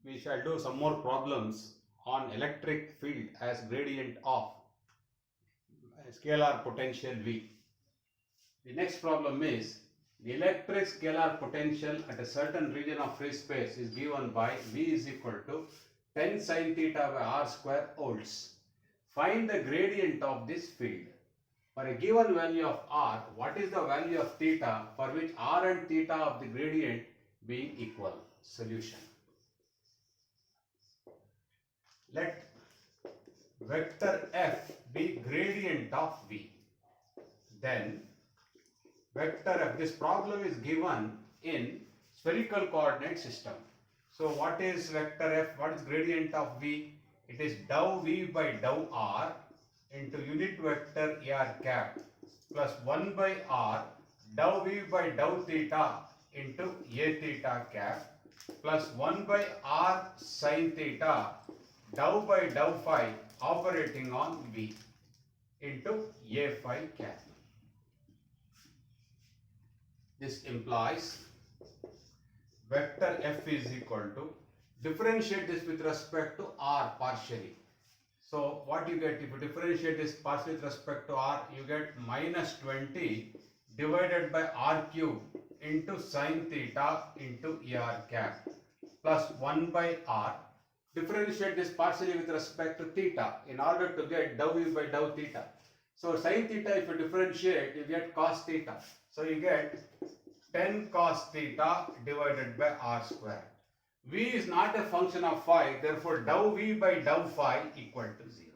we shall do some more problems on electric field as gradient of scalar potential V. The next problem is the electric scalar potential at a certain region of free space is given by V is equal to 10 sin theta by r square volts. Find the gradient of this field. For a given value of r, what is the value of theta for which r and theta of the gradient being equal? Solution. Let vector f be gradient of V. Then vector f, this problem is given in spherical coordinate system. So what is vector f? What is gradient of V? It is dou V by dou r into unit vector ar cap plus 1 by r dou V by dou theta into a theta cap plus 1 by r sin theta dou by dou phi operating on V into a phi cap. This implies vector f is equal to, differentiate this with respect to r partially. So what you get if you differentiate this partially with respect to r, you get minus 20 divided by r cube into sin theta into ar cap plus 1 by r. Differentiate this partially with respect to theta in order to get dou v by dou theta. So sin theta, if you differentiate, you get cos theta. So you get 10 cos theta divided by r square. V is not a function of phi, therefore dou v by dou phi equal to 0.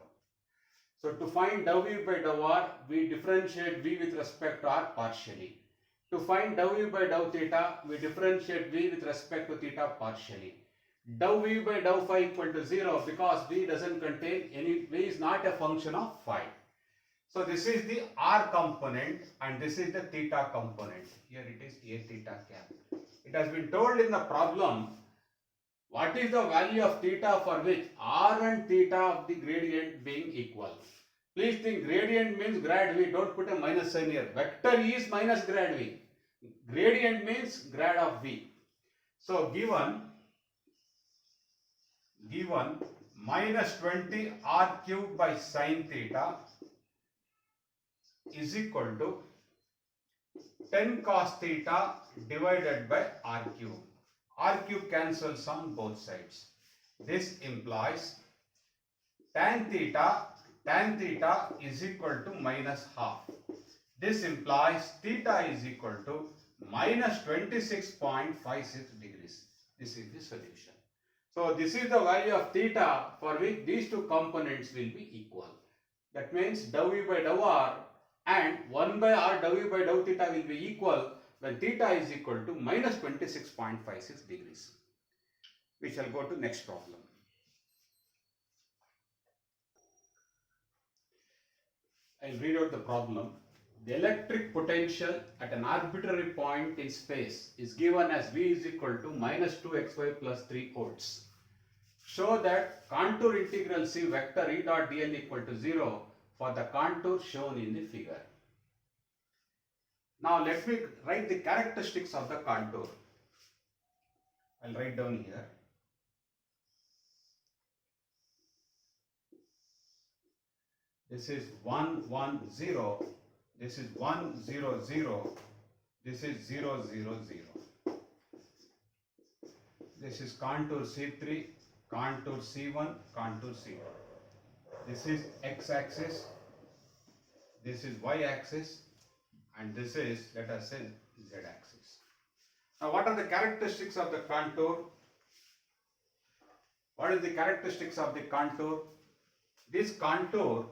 So to find dou v by dou r, we differentiate v with respect to r partially. To find dou v by dou theta, we differentiate v with respect to theta partially. Dou v by dou phi equal to 0 because v doesn't contain any, v is not a function of phi. So this is the r component and this is the theta component. Here it is a theta cap. It has been told in the problem what is the value of theta for which r and theta of the gradient being equal. Please think gradient means grad v, don't put a minus sign here. Vector is minus grad v. Gradient means grad of v. So given minus 20 r cube by sin theta is equal to 10 cos theta divided by r cube. R cube cancels on both sides. This implies tan theta is equal to minus half. This implies theta is equal to minus 26.56 degrees. This is the solution. So this is the value of theta for which these two components will be equal. That means dou v by dou r and 1 by r dou v by dou theta will be equal when theta is equal to minus 26.56 degrees. We shall go to next problem. I will read out the problem. The electric potential at an arbitrary point in space is given as V is equal to minus 2xy plus 3 volts. Show that contour integral C vector E dot dl equal to 0 for the contour shown in the figure. Now let me write the characteristics of the contour. I'll write down here. This is 1, 1, 0. This is 1, 0, 0. This is 0, 0, 0. This is contour C3, contour C1, contour C2. This is x-axis. This is y-axis. And this is, let us say, z-axis. Now what are the characteristics of the contour? What is the characteristics of the contour? This contour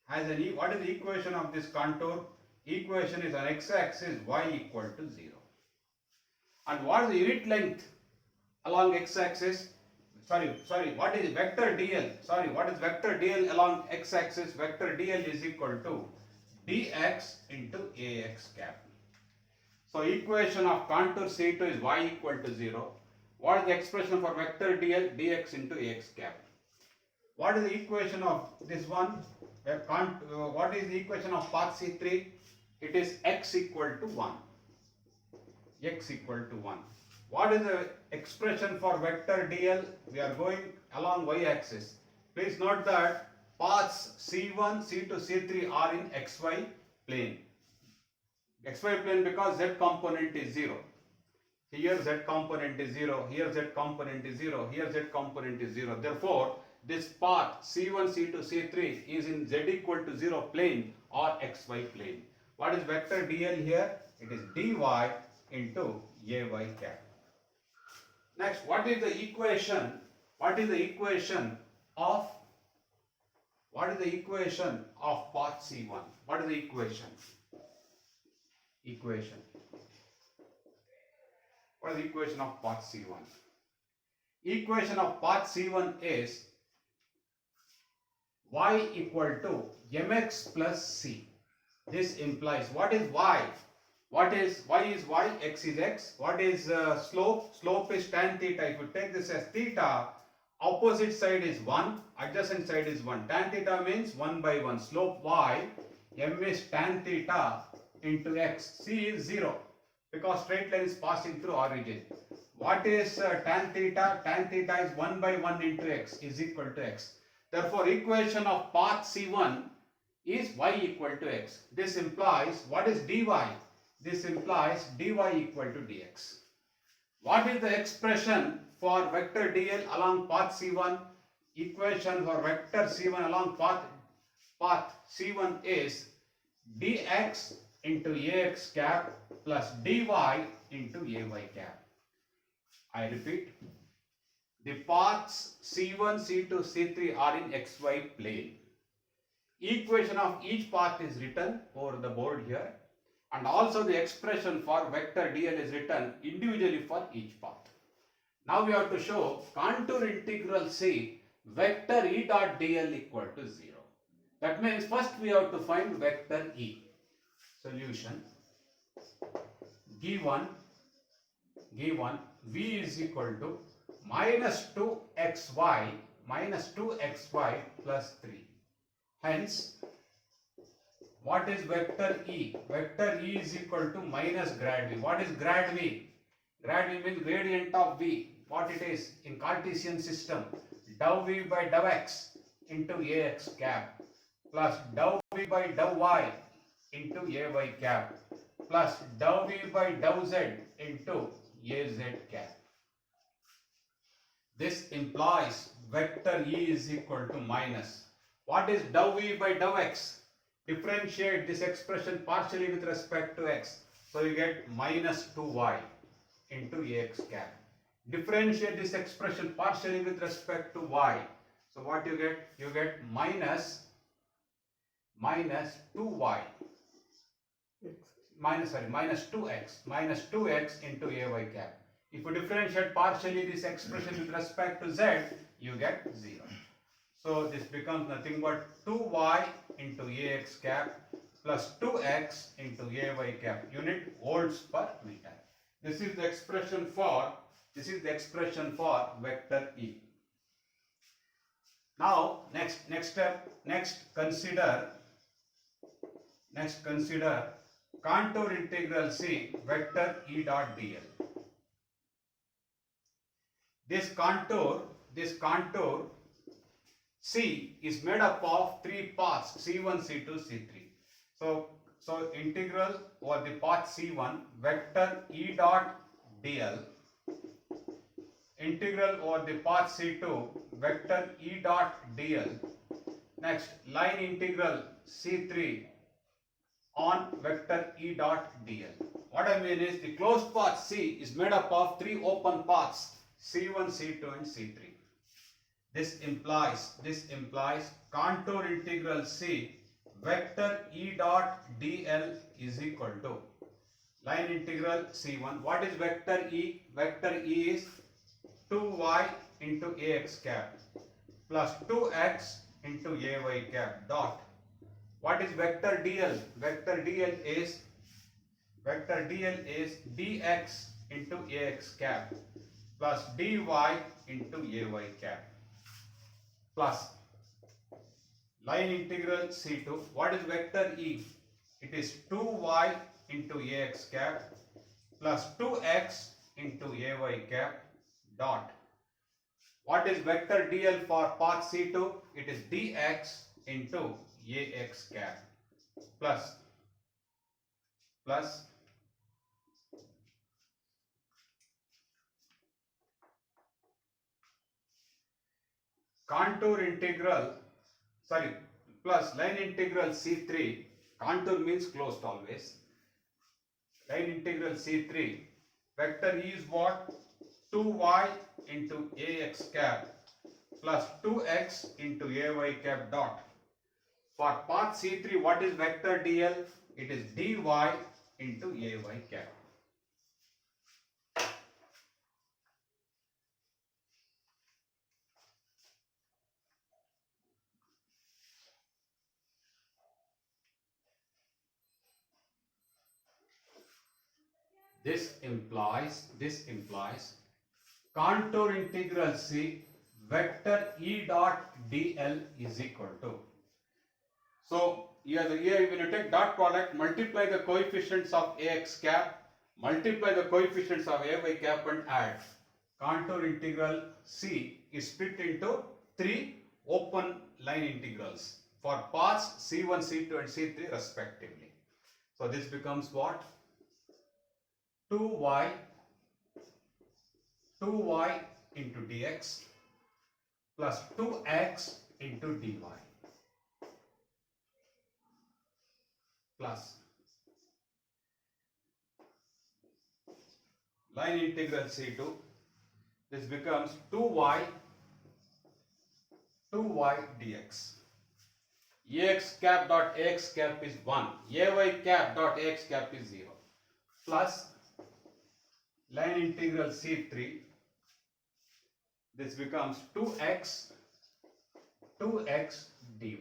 has what is the equation of this contour? Equation is on x-axis y equal to 0. And what is the unit length along x-axis? What is vector dl? What is vector dl along x-axis? Vector dl is equal to dx into ax cap. So equation of contour C2 is y equal to 0. What is the expression for vector dl? Dx into ax cap. What is the equation of this one? What is the equation of path C3? It is x equal to 1. X equal to 1. what is the expression for vector dl? We are going along y-axis. Please note that paths c1, c2, c3 are in xy plane. Xy plane because z component is 0. Here z component is 0, here z component is 0, here z component is 0. Therefore, this path c1, c2, c3 is in z equal to 0 plane or xy plane. What is vector dl here? It is dy into ay cap. Next, what is the equation? What is the equation of path c1? What is the equation? What is the equation of path c1? Equation of path c1 is y equal to mx plus c. This implies, what is y? What is y is y, x is x. What is slope? Slope is tan theta. If you take this as theta, opposite side is 1, adjacent side is 1. Tan theta means 1 by 1. Slope y, m is tan theta into x. C is 0 because straight line is passing through origin. What is tan theta? Tan theta is 1 by 1 into x is equal to x. Therefore, equation of path C1 is y equal to x. This implies, what is dy? This implies dy equal to dx. What is the expression for vector dl along path C1? Equation for vector C1 along path C1 is dx into ax cap plus dy into ay cap. I repeat, the paths C1, C2, C3 are in xy plane. Equation of each path is written over the board here, and also the expression for vector dl is written individually for each path. Now we have to show contour integral C vector E dot dl equal to 0. That means first we have to find vector E. Solution: given v is equal to minus 2xy plus 3. Hence, what is vector E? Vector E is equal to minus grad v. What is grad v? Grad v means gradient of v. What it is in Cartesian system? Dou v by dou x into ax cap plus dou v by dou y into ay cap plus dou v by dou z into az cap. This implies vector E is equal to minus. What is dou v by dou x? Differentiate this expression partially with respect to x. So you get minus 2y into ax cap. Differentiate this expression partially with respect to y. So what you get? You get minus 2y. Minus 2x into ay cap. If you differentiate partially this expression with respect to z, you get 0. So this becomes nothing but 2y into ax cap plus 2x into ay cap. Unit volts per meter. This is the expression for vector E. Now next consider contour integral C vector E dot dl. This contour C is made up of three paths C1, C2, C3. So integral over the path C1 vector E dot dl, integral over the path C2 vector E dot dl. Next, line integral C3 on vector E dot dl. What I mean is the closed path C is made up of three open paths C1, C2 and C3. This implies contour integral C vector E dot dl is equal to line integral C1. What is vector E? Vector E is 2y into ax cap plus 2x into ay cap dot. What is vector dl? Vector dl is dx into ax cap plus dy into ay cap plus line integral C2. What is vector E? It is 2y into ax cap plus 2x into ay cap dot. What is vector dl for path C2? It is dx into ax cap plus contour integral, sorry, plus line integral C3, contour means closed always, line integral C3, vector E is what? 2y into ax cap plus 2x into ay cap dot. For path C3, what is vector dl? It is dy into ay cap. This implies contour integral C vector E dot dl is equal to. So here when you take dot product, multiply the coefficients of ax cap, multiply the coefficients of ay cap and add. Contour integral C is split into three open line integrals for paths C1, C2 and C3 respectively. So this becomes what? 2y into dx plus 2x into dy plus line integral C2. This becomes 2y dx. Ax cap dot ax cap is 1. Ay cap dot ax cap is 0. Plus line integral C3. This becomes 2x dy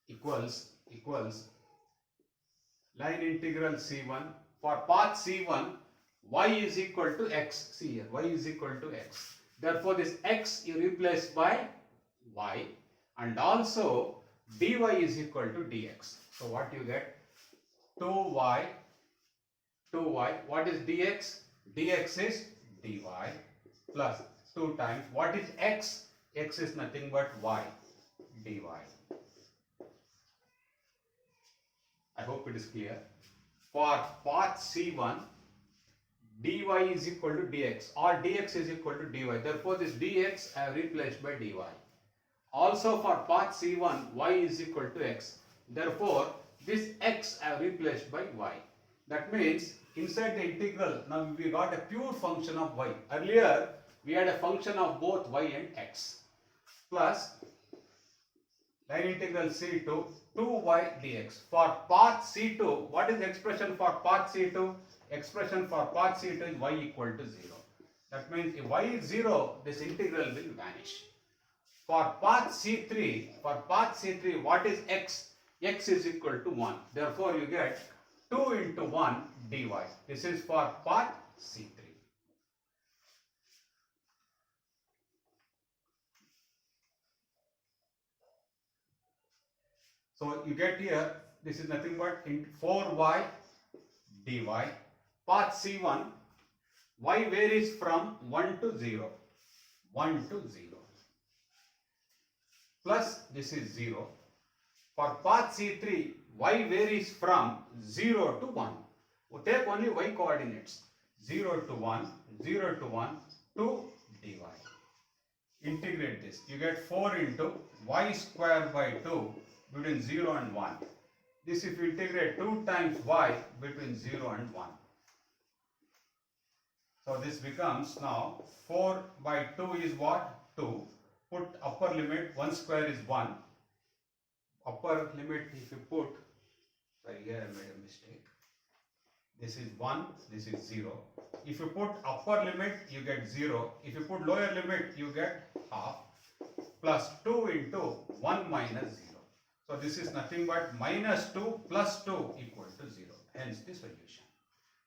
equals line integral C1. For path C1, y is equal to x. See here, y is equal to x. Therefore, this x you replace by y, and also dy is equal to dx. So what you get? 2y. What is dx? Dx is dy plus 2 times. What is x? X is nothing but y, dy. I hope it is clear. For path C1, dy is equal to dx or dx is equal to dy. Therefore, this dx I have replaced by dy. Also for path C1, y is equal to x. Therefore, this x I have replaced by y. That means inside the integral, now we got a pure function of y. Earlier, we had a function of both y and x. Plus line integral C2, 2y dx. For path C2, what is the expression for path C2? Expression for path C2 is y equal to 0. That means if y is 0, this integral will vanish. For path C3, what is x? X is equal to 1. Therefore, you get 2 into 1 dy. This is for path C3. So you get here, this is nothing but 4y dy. Path C1, y varies from 1 to 0. Plus this is 0. For path C3, y varies from 0 to 1. We take only y coordinates. 0 to 1, 0 to 1, 2 dy. Integrate this. You get 4 into y square by 2 between 0 and 1. This if you integrate 2 times y between 0 and 1. So this becomes now 4 by 2 is what? 2. Put upper limit, 1 square is 1. Upper limit if you put, sorry here I made a mistake. This is 1, this is 0. If you put upper limit, you get 0. If you put lower limit, you get half. Plus 2 into 1 minus 0. So this is nothing but minus 2 plus 2 equal to 0. Hence the solution.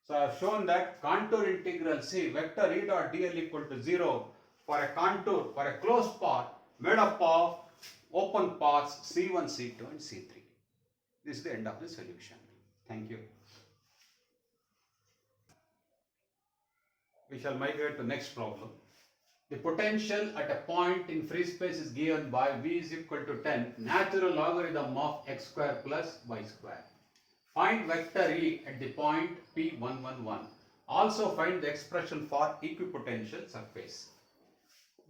So I have shown that contour integral C vector E dot dl equal to 0 for a contour, for a closed path made up of open paths C1, C2 and C3. This is the end of the solution. Thank you. We shall migrate to next problem. The potential at a point in free space is given by v is equal to 10 natural logarithm of x square plus y square. Find vector E at the point P111. Also find the expression for equipotential surface.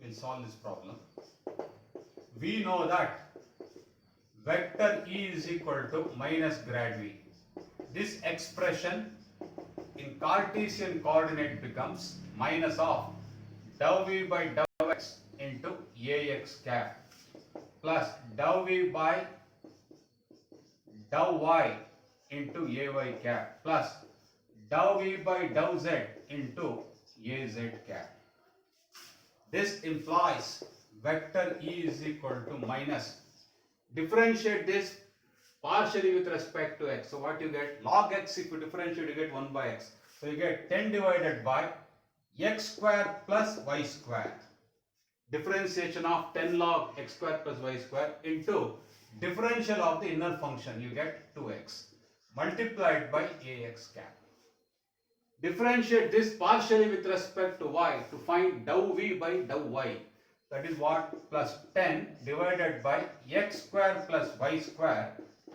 We'll solve this problem. We know that vector E is equal to minus grad V. This expression in Cartesian coordinate becomes minus of dou V by dou x into Ax cap plus dou V by dou y into Ay cap plus dou V by dou z into Az cap. This implies vector E is equal to minus. Differentiate this partially with respect to x. So what you get? Log x, if you differentiate, you get 1 by x. So you get 10 divided by x square plus y square. Differentiation of 10 log x square plus y square into differential of the inner function. You get 2x multiplied by Ax cap. Differentiate this partially with respect to y to find dou V by dou y. That is what? Plus 10 divided by x square plus y square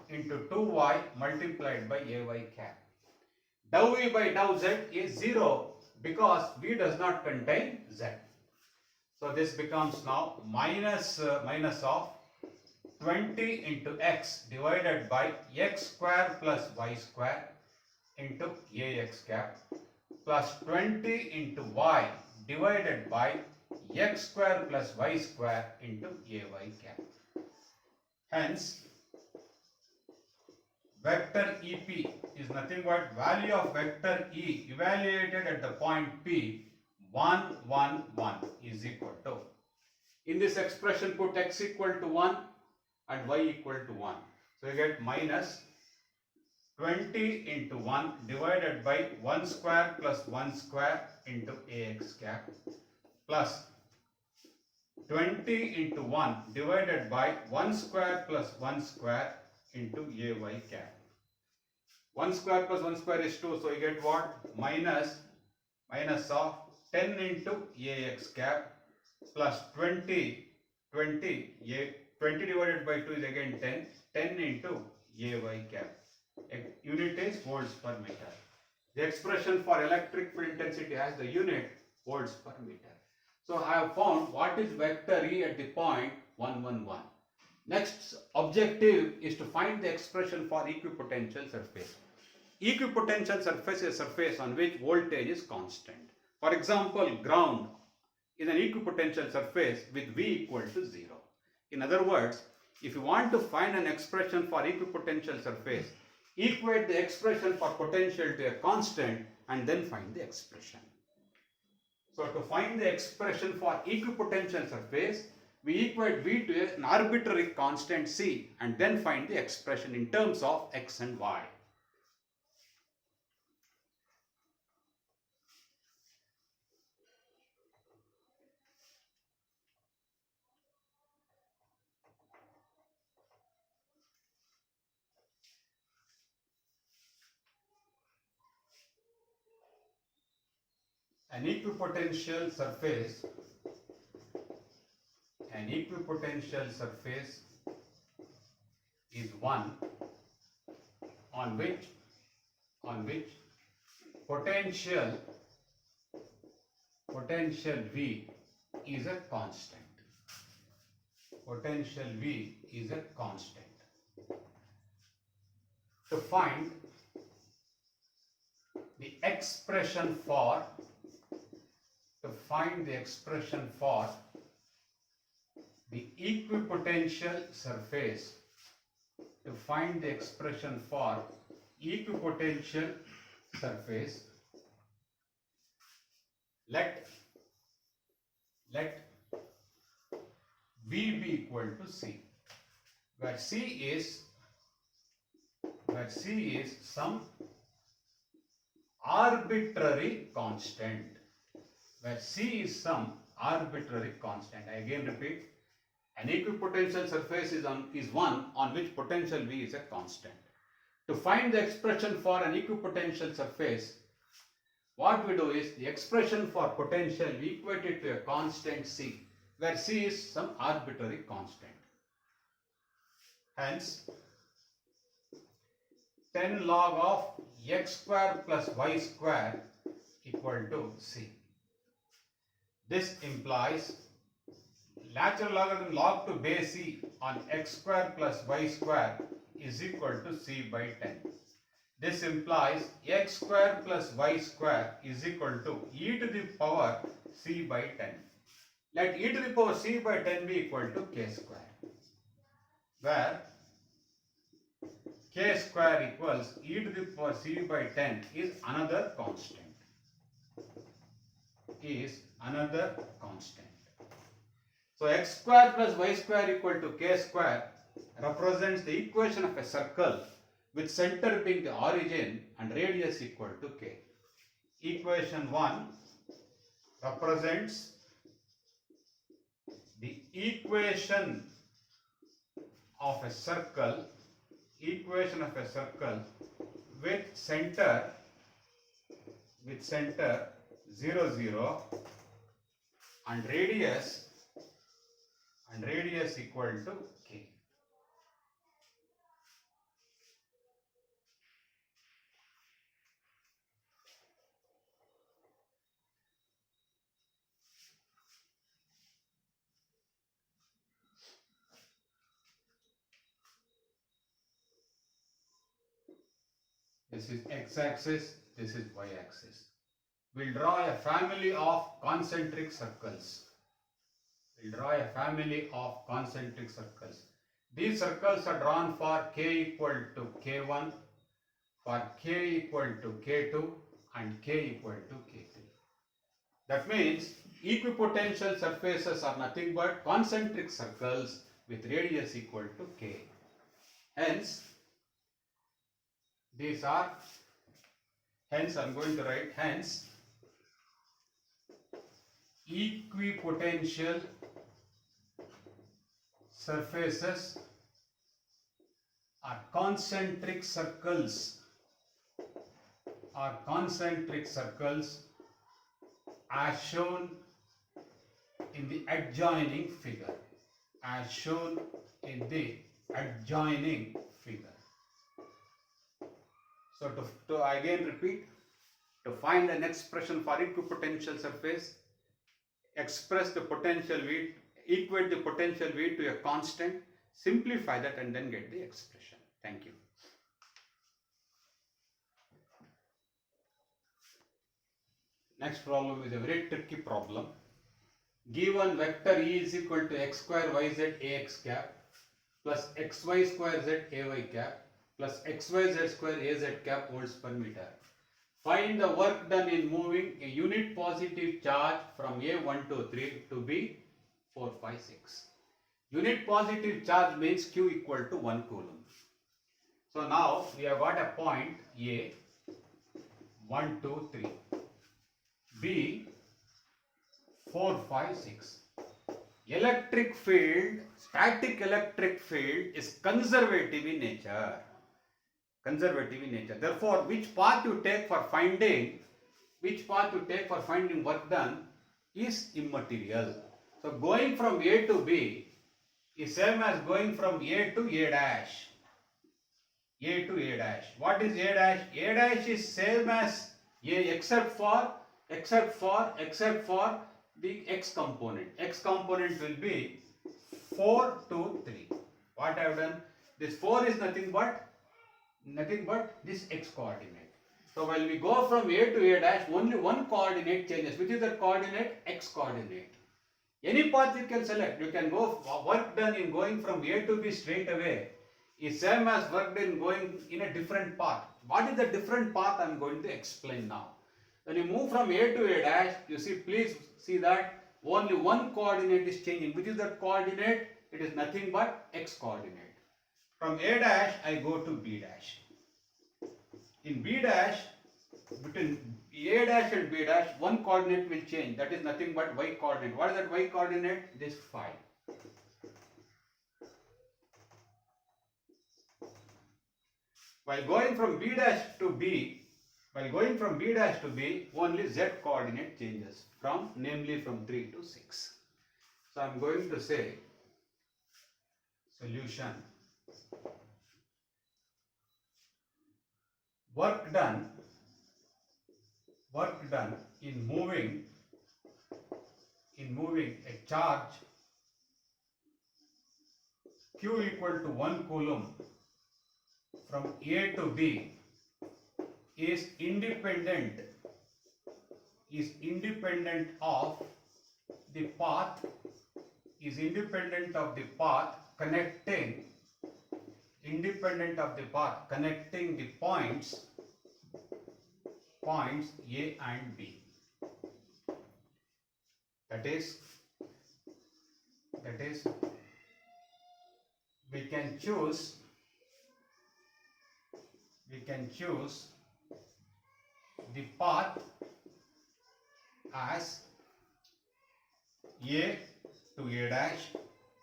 into 2y multiplied by Ay cap. Dou V by dou z is 0 because V does not contain z. So this becomes now minus of 20 into x divided by x square plus y square into Ax cap plus 20 into y divided by x square plus y square into Ay cap. Hence, vector EP is nothing but value of vector E evaluated at the point P 1, 1, 1 is equal to. In this expression put x equal to 1 and y equal to 1. So you get minus 20 into 1 divided by 1 square plus 1 square into Ax cap plus 20 into 1 divided by 1 square plus 1 square into Ay cap. 1 square plus 1 square is 2, so you get what? Minus of 10 into Ax cap plus 20 divided by 2 is again 10 into Ay cap. Unit is volts per meter. The expression for electric field intensity has the unit volts per meter. So I have found what is vector E at the point 111. Next objective is to find the expression for equipotential surface. Equipotential surface is a surface on which voltage is constant. For example, ground is an equipotential surface with V equal to 0. In other words, if you want to find an expression for equipotential surface, equate the expression for potential to a constant and then find the expression. So to find the expression for equipotential surface, we equate V to an arbitrary constant C and then find the expression in terms of x and y. An equipotential surface is one on which potential V is a constant. Potential V is a constant. To find the expression for the equipotential surface, let V be equal to C, where C is some arbitrary constant. I again repeat, an equipotential surface is one on which potential V is a constant. To find the expression for an equipotential surface, what we do is the expression for potential we equate it to a constant c, where c is some arbitrary constant. Hence, 10 log of x square plus y square equal to c. This implies natural logarithm log to base e on x square plus y square is equal to c by 10. This implies x square plus y square is equal to e to the power c by 10. Let e to the power c by 10 be equal to k square, where k square equals e to the power c by 10 is another constant. So x square plus y square equal to k square represents the equation of a circle with center being the origin and radius equal to k. Equation 1 represents the equation of a circle with center 0 0 and radius equal to k. This is x-axis, this is y-axis. We'll draw a family of concentric circles. These circles are drawn for k equal to k1, for k equal to k2 and k equal to k3. That means equipotential surfaces are nothing but concentric circles with radius equal to k. Hence, I'm going to write equipotential surfaces are concentric circles as shown in the adjoining figure. So to again repeat, to find an expression for equipotential surface, express the potential V, equate the potential V to a constant, simplify that and then get the expression. Thank you. Next problem is a very tricky problem. Given vector E is equal to x square yz ax cap plus xy square z ay cap plus xyz square az cap volts per meter. Find the work done in moving a unit positive charge from A1 to 3 to B4, 5, 6. Unit positive charge means Q equal to 1 coulomb. So now we have got a point A, 1, 2, 3. B, 4, 5, 6. Static electric field is conservative in nature. Therefore, which path you take for finding work done is immaterial. So going from A to B is same as going from A to A dash. What is A dash? A dash is same as A except for the x component. X component will be 4 to 3. What I have done? This 4 is nothing but this x coordinate. So while we go from A to A dash, only one coordinate changes. Which is the coordinate? X coordinate. Any path you can select. You can go work done in going from A to B straight away is same as work done going in a different path. What is the different path? I am going to explain now. When you move from A to A dash, you see, please see that only one coordinate is changing. Which is that coordinate? It is nothing but x coordinate. From A dash, I go to B dash. In B dash, between A dash and B dash, one coordinate will change. That is nothing but y coordinate. What is that y coordinate? This 5. While going from B dash to B, While going from B dash to B, only Z coordinate changes from, namely from 3 to 6. So I am going to say solution. Work done in moving a charge Q equal to 1 coulomb from A to B is independent of the path connecting the points A and B. That is we can choose the path as A to A dash,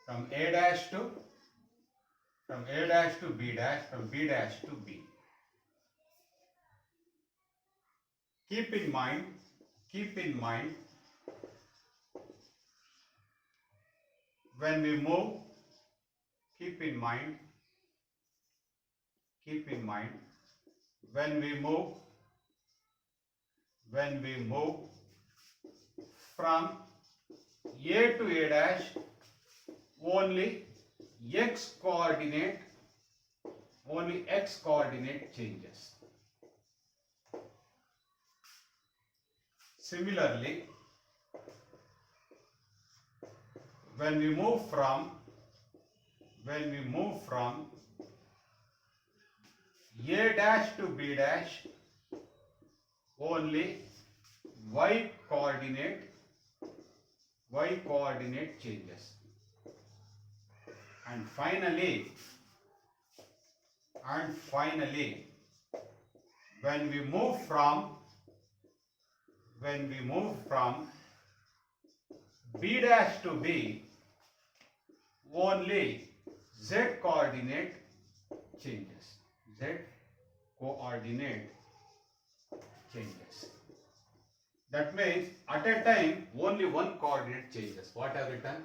from A dash to B dash, from B dash to B. Keep in mind when we move from A to A dash, only x coordinate changes. Similarly, when we move from A dash to B dash, only y coordinate changes. And finally, when we move from B dash to B, only z coordinate changes. That means at a time only one coordinate changes. What I have written?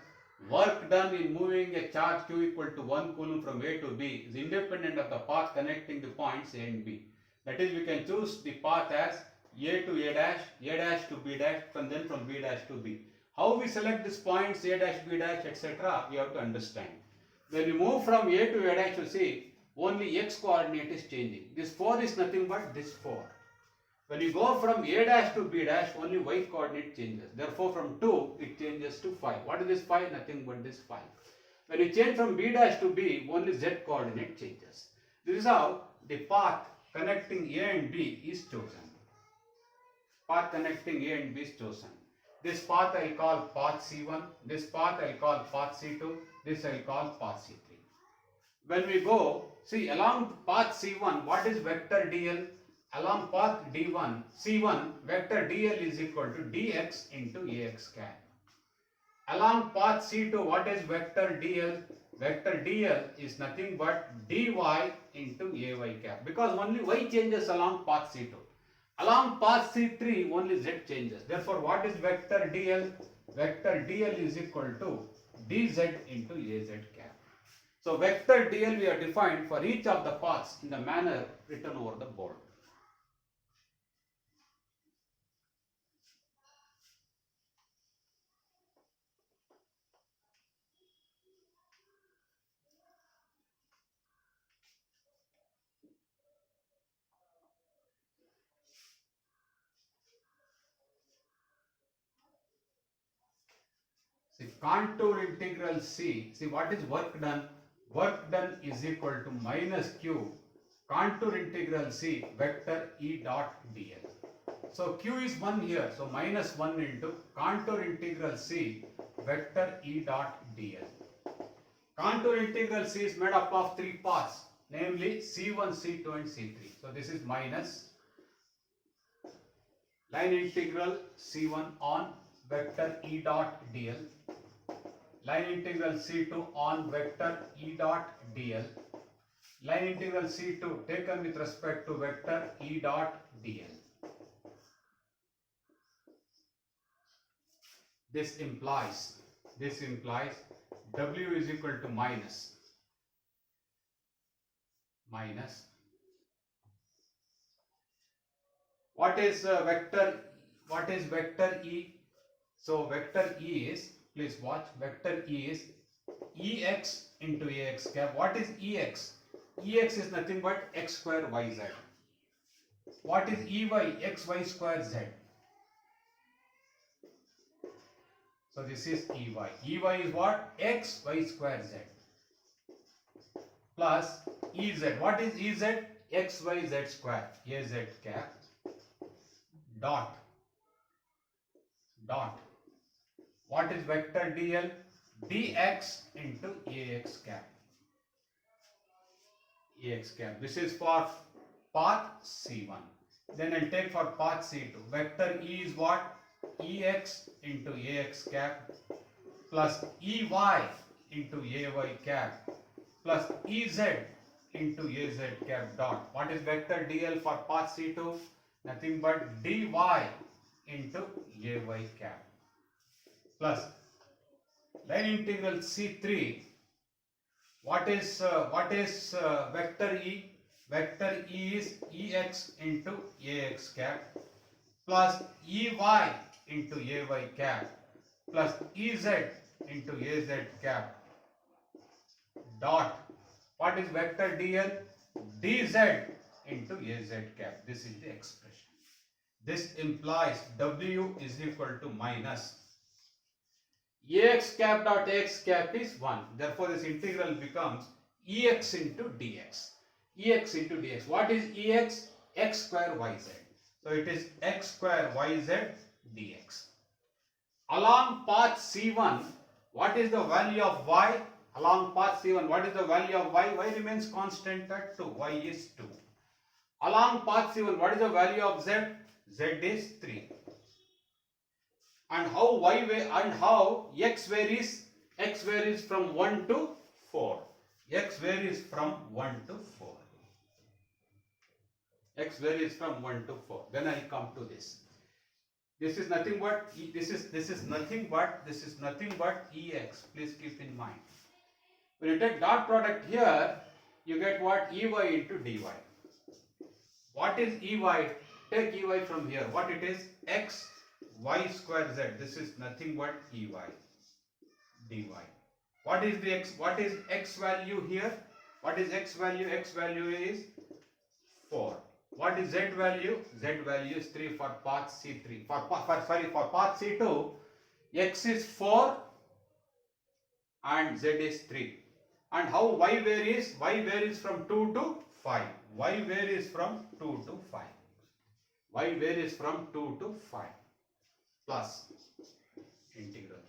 Work done in moving a charge Q equal to 1 coulomb from A to B is independent of the path connecting the points A and B. That is, we can choose the path as A to A dash to B dash, and then from B dash to B. How we select these points A dash, B dash, etc. we have to understand. When you move from A to A dash, you see only x coordinate is changing. This 4 is nothing but this 4. When you go from A dash to B dash, only y coordinate changes. Therefore, from 2, it changes to 5. What is this 5? Nothing but this 5. When you change from B dash to B, only z coordinate changes. This is how the path connecting A and B is chosen. This path I will call path C1. This path I will call path C2. This I will call path C3. When we go, see, along path C1, what is vector dl? Along path D1, C1, vector dl is equal to dx into ax cap. Along path C2, what is vector dl? Vector dl is nothing but dy into ay cap, because only y changes along path C2. Along path C3, only z changes. Therefore, what is vector dl? Vector dl is equal to dz into az cap. So, vector dl we have defined for each of the paths in the manner written over the board. See, contour integral C. See, what is work done? Work done is equal to minus Q contour integral C vector E dot dl. So Q is 1 here. So minus 1 into contour integral C vector E dot dl. Contour integral C is made up of 3 paths, namely C1, C2 and C3. So this is minus line integral C1 on vector E dot dl, line integral C2 on vector E dot dl, line integral C2 taken with respect to vector E dot dl. This implies w is equal to minus what is vector e? So vector e is, please watch, vector e is ex into ax cap. What is ex? Ex is nothing but x square yz. What is ey? Xy square z. So this is ey. Ey is what? X y square z plus ez. What is ez? X y z square. Az cap dot. What is vector dl? Dx into ax cap. This is for path C1. Then I'll take for path C2. Vector E is what? Ex into ax cap plus ey into ay cap plus ez into az cap dot. What is vector dl for path C2? Nothing but dy into ay cap plus line integral C3. What is vector E? Vector E is ex into ax cap plus ey into ay cap plus ez into az cap dot. What is vector dl? Dz into az cap. This is the expression. This implies w is equal to minus ax cap dot x cap is 1. Therefore, this integral becomes ex into dx. What is ex? X square yz. So it is x square yz dx. Along path C1, what is the value of y? Along path C1, what is the value of y? Y remains constant at 2. Y is 2. Along path C1, what is the value of z? Z is 3. And how x varies? X varies from 1 to 4. X varies from 1 to 4. X varies from 1 to 4. Then I come to this. This is nothing but this is nothing but ex. Please keep in mind. When you take dot product here, you get what? Ey into dy. What is ey? Take ey from here. What it is? X y square z. This is nothing but ey dy. What is the x? What is x value here? What is x value? X value is 4. What is z value? Z value is 3 for path C3. For path C2, x is 4 and z is 3. And how y varies? Y varies from 2 to 5. Y varies from 2 to 5. Y varies from 2 to 5. Plus integral.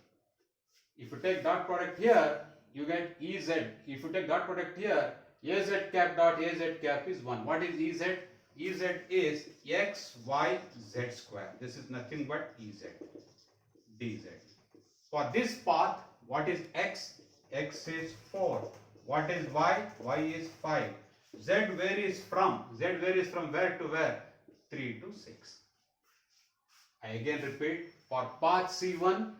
If you take dot product here, you get Ez. If you take dot product here, Az cap dot Az cap is 1. What is Ez? Ez is x, y, z square. This is nothing but Ez, dz. For this path, what is x? X is 4. What is y? Y is 5. Z varies from where to where? 3 to 6. I again repeat, for path C1,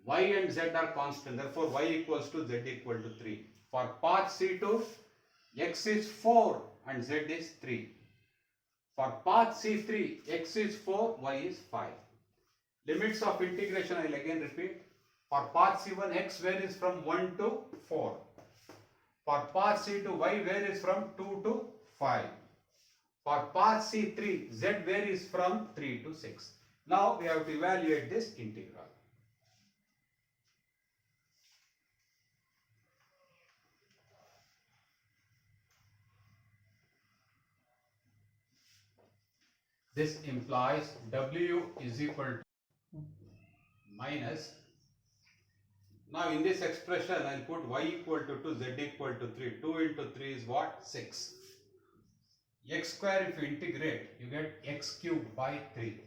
y and z are constant. Therefore, y equals to z equal to 3. For path C2, x is 4 and z is 3. For path C3, x is 4, y is 5. Limits of integration, I will again repeat. For path C1, x varies from 1 to 4. For path C2, y varies from 2 to 5. For path C3, z varies from 3 to 6. Now we have to evaluate this integral. This implies w is equal to minus. Now in this expression, I will put y equal to 2, z equal to 3. 2 into 3 is what? 6. X square, if you integrate, you get x cube by 3.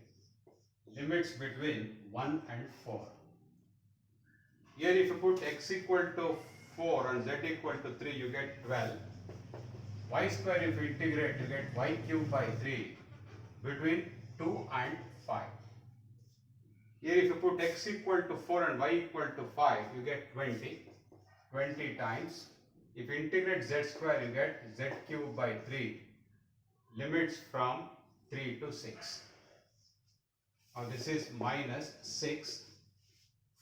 Limits between 1 and 4. Here if you put x equal to 4 and z equal to 3, you get 12. Y square, if you integrate, you get y cube by 3. between 2 and 5. Here if you put x equal to 4 and y equal to 5, you get 20. 20 times. If you integrate z square, you get z cube by 3. Limits from 3 to 6. Now this is minus 6.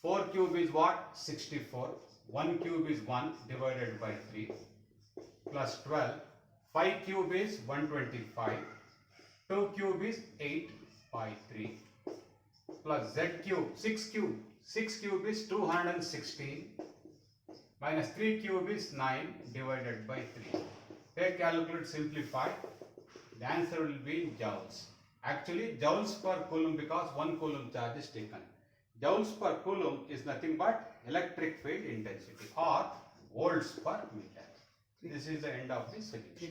4 cube is what? 64. 1 cube is 1 divided by 3 plus 12. 5 cube is 125. 2 cube is 8 by 3 plus z cube, 6 cube. 6 cube is 216 minus 3 cube is 9 divided by 3. Take calculate, simplify. The answer will be in joules. Actually joules per coulomb because 1 coulomb charge is taken. Joules per coulomb is nothing but electric field intensity or volts per meter. This is the end of the solution.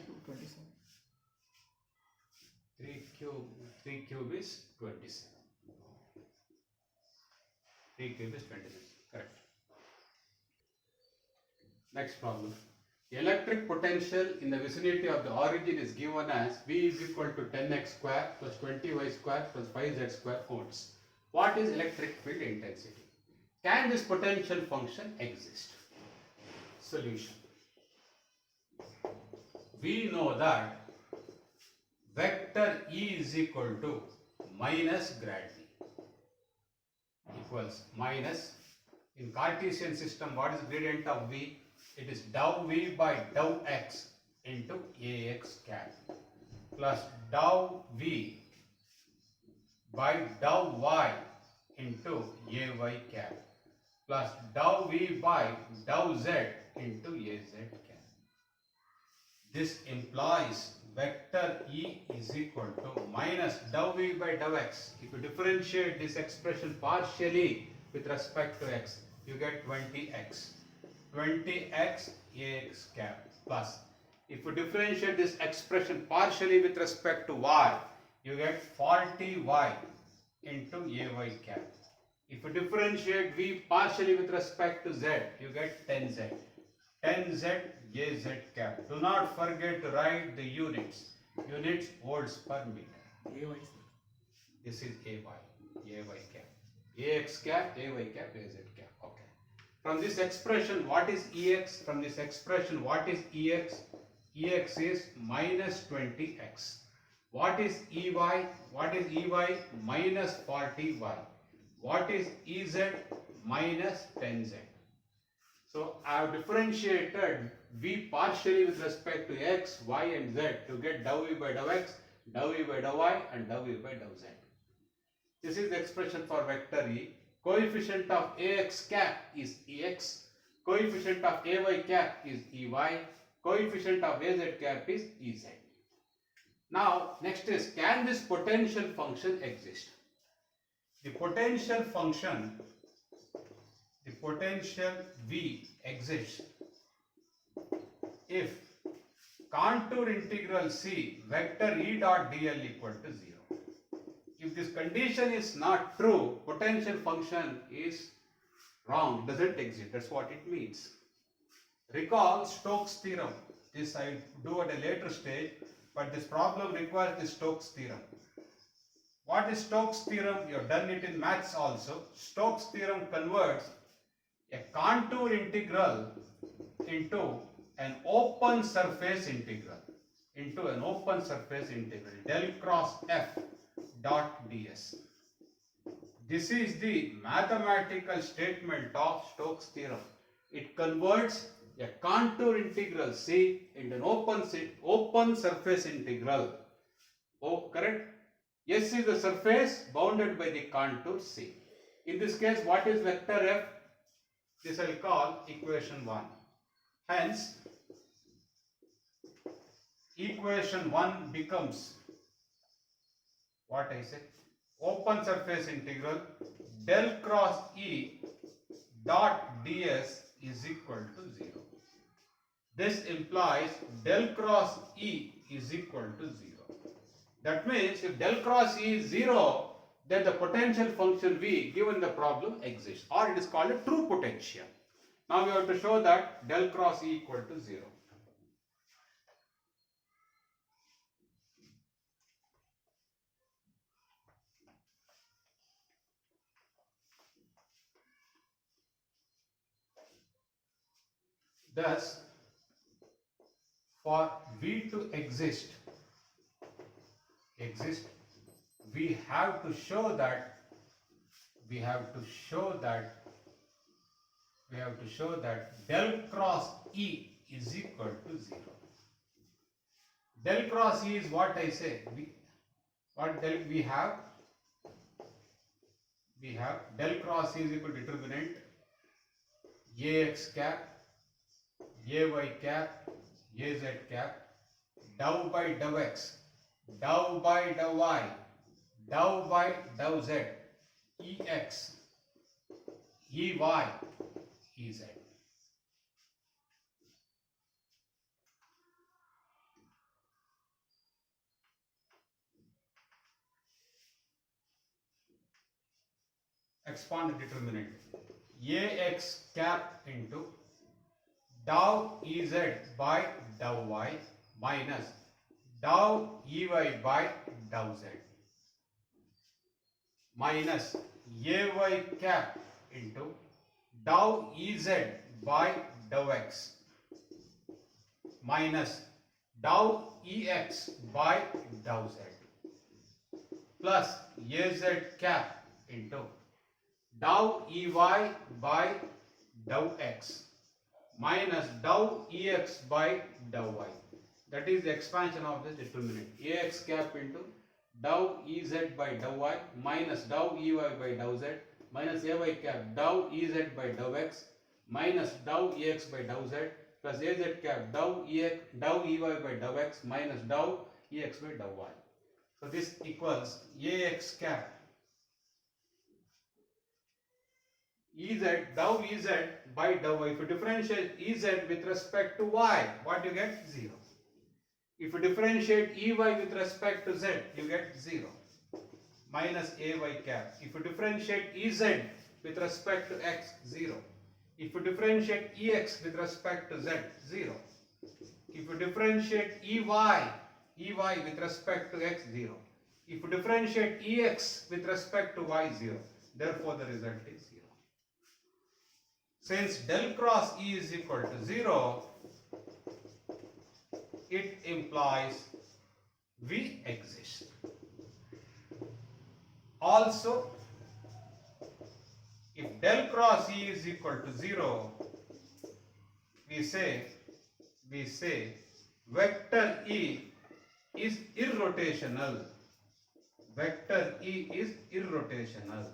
3 cube is 27. 3 cube is 27. Correct. Next problem. The electric potential in the vicinity of the origin is given as V is equal to 10x square plus 20y square plus 5z square volts. What is electric field intensity? Can this potential function exist? Solution. We know that vector E is equal to minus grad V equals minus. In Cartesian system, what is gradient of V? It is dou V by dou x into Ax cap plus dou V by dou y into Ay cap plus dou V by dou z into Az cap. This implies vector E is equal to minus dou V by dou x. If you differentiate this expression partially with respect to x, you get 20x. 20x Ax cap plus, if you differentiate this expression partially with respect to y, you get 40y into Ay cap. If you differentiate V partially with respect to z, you get 10z. 10z Az cap. Do not forget to write the units. Units volts per meter. This is Ay cap. Ax cap, Ay cap, Az cap. Okay. From this expression, what is Ex? From this expression, what is Ex? Ex is minus 20x. What is Ey? What is Ey? Minus 40y. What is Ez? Minus 10z. So I have differentiated V partially with respect to x, y and z to get dou V by dou x, dou V by dou y and dou V by dou z. This is the expression for vector E. Coefficient of Ax cap is Ex, coefficient of Ay cap is Ey, coefficient of Az cap is Ez. Now next is, can this potential function exist? The potential function, the potential V exists if contour integral C vector E dot dl equal to 0. If this condition is not true, potential function is wrong, doesn't exist. That's what it means. Recall Stokes Theorem. This I will do at a later stage, but this problem requires the Stokes Theorem. What is Stokes Theorem? You have done it in maths also. Stokes Theorem converts a contour integral into an open surface integral. Del cross f dot ds. This is the mathematical statement of Stokes Theorem. It converts a contour integral C into an open surface integral. Oh, correct? S is the surface bounded by the contour C. In this case, what is vector f? This I will call equation 1. Hence, equation 1 becomes what I said, open surface integral del cross E dot ds is equal to 0. This implies del cross E is equal to 0. That means if del cross E is 0, then the potential function V given the problem exists, or it is called a true potential. Now we have to show that del cross E equal to 0. Thus, for V to exist, we have to show that del cross E is equal to 0. Del cross E is what I say. We have del cross E is equal to determinant Ax cap, Ay cap, Az cap, dou by dou x, dou by dou y, dou by dou z, Ex, Ey, Ez. Expand the determinant. Ax cap into dou Ez by dou y minus dou Ey by dou z minus Ay cap into dou Ez by dou x minus dou Ex by dou z plus Az cap into dou Ey by dou x minus dou Ex by dou y. That is the expansion of this determinant. Ax cap into dou Ez by dou y minus dou Ey by dou z minus Ay cap dou Ez by dou x minus dou Ex by dou z plus Az cap dou Ey by dou x minus dou Ex by dou y. So this equals Ax cap dou Ez by dou y. If you differentiate Ez with respect to y, what you get? 0. If you differentiate Ey with respect to z, you get 0. Minus Ay cap. If you differentiate Ez with respect to x, 0. If you differentiate Ex with respect to z, 0. If you differentiate Ey with respect to x, 0. If you differentiate Ex with respect to y, 0. Therefore, the result is 0. Since del cross E is equal to 0, it implies V exists. Also, if del cross E is equal to 0, we say vector E is irrotational. Vector E is irrotational.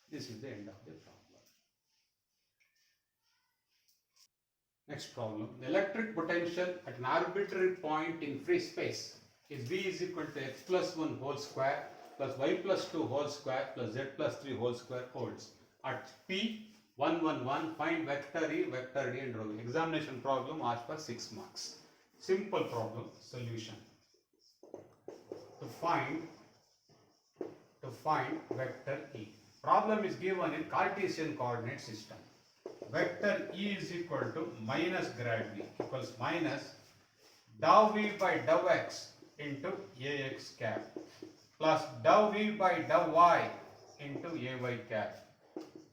This is the end of the problem. Next problem. The electric potential at an arbitrary point in free space is V is equal to x plus 1 whole square plus y plus 2 whole square plus z plus 3 whole square holds. At P 1, 1, 1, find vector E, vector D and rho. Examination problem asked for 6 marks. Simple problem. Solution. To find vector E. Problem is given in Cartesian coordinate system. Vector E is equal to minus grad V equals minus dou V by dou x into Ax cap plus dou V by dou y into Ay cap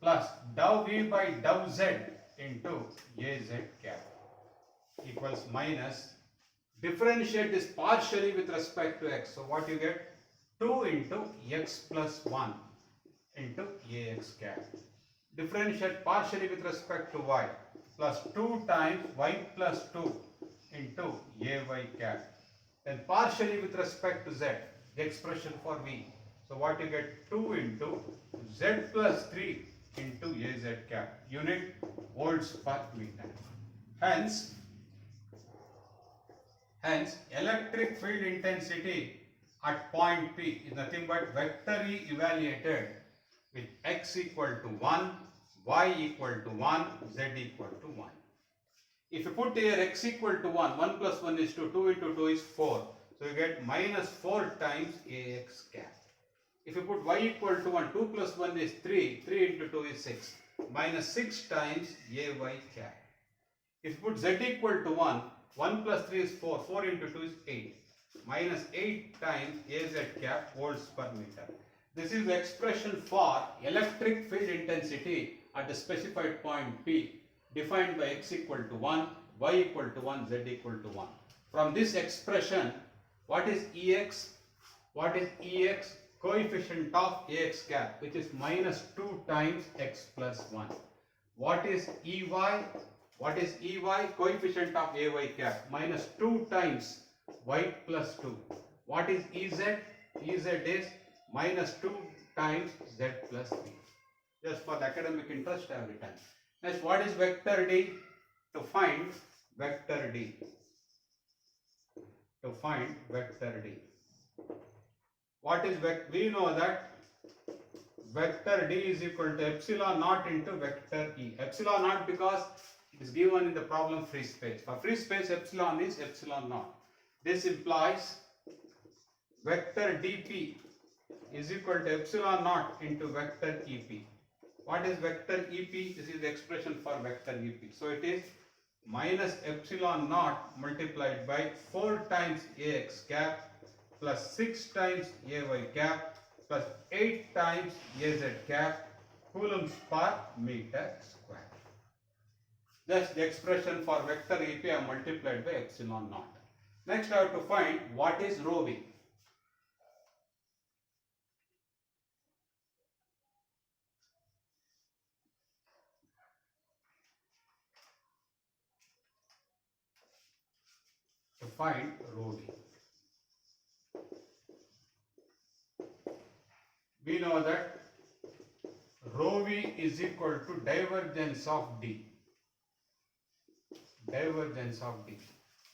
plus dou V by dou z into Az cap equals minus differentiate this partially with respect to x. So what you get? 2 into x plus 1 into Ax cap. Differentiate partially with respect to y plus 2 times y plus 2 into Ay cap. Then partially with respect to z, the expression for v. So what you get? 2 into z plus 3 into Az cap. Unit volts per meter. Hence electric field intensity at point P is nothing but vector E evaluated with x equal to 1, y equal to 1, z equal to 1. If you put here x equal to 1, 1 plus 1 is 2, 2 into 2 is 4. So you get minus 4 times Ax cap. If you put y equal to 1, 2 plus 1 is 3, 3 into 2 is 6, minus 6 times Ay cap. If you put z equal to 1, 1 plus 3 is 4, 4 into 2 is 8, minus 8 times Az cap volts per meter. This is the expression for electric field intensity at the specified point P. defined by x equal to 1, y equal to 1, z equal to 1. From this expression, what is Ex? What is Ex? Coefficient of Ax cap, which is minus 2 times x plus 1. What is Ey? What is Ey? Coefficient of Ay cap, minus 2 times y plus 2. What is Ez? Ez is minus 2 times z plus 3. Just for the academic interest I have written. Next, what is vector D? To find vector D. To find vector D. What is vector? We know that vector D is equal to epsilon naught into vector E. Epsilon naught because it is given in the problem free space. For free space, epsilon is epsilon naught. This implies vector dp is equal to epsilon naught into vector ep. What is vector ep? This is the expression for vector ep. So it is minus epsilon naught multiplied by 4 times ax cap plus 6 times ay cap plus 8 times az cap coulombs per meter square. Thus the expression for vector ep I multiplied by epsilon naught. Next I have to find what is rho v. To find rho v, we know that rho v is equal to divergence of d. Divergence of d.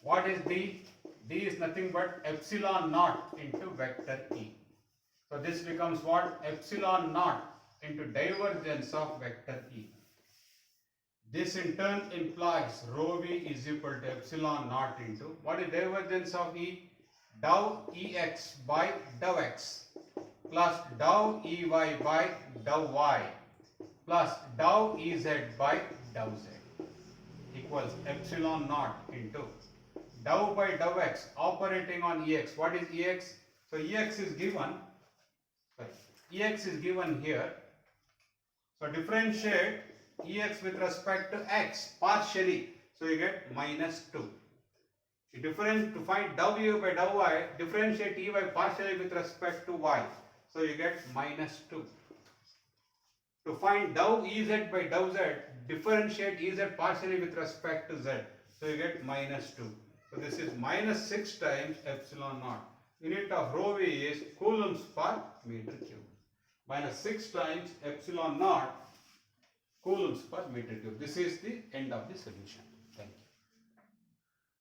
What is d? D is nothing but epsilon naught into vector e. So this becomes what? Epsilon naught into divergence of vector e. This in turn implies rho v is equal to epsilon naught into, what is divergence of e? Dou ex by dou x plus dou ey by dou y plus dou ez by dou z equals epsilon naught into dou by dou x operating on ex. What is ex? So ex is given, ex is given here. So differentiate ex with respect to x partially. So you get minus 2. To find dou u by dou y, differentiate ey partially with respect to y. So you get minus 2. To find dou ez by dou z, differentiate ez partially with respect to z. So you get minus 2. So this is minus 6 times epsilon naught. Unit of rho v is coulombs per meter cube. Minus 6 times epsilon naught coulombs per meter cube. This is the end of the solution. Thank you.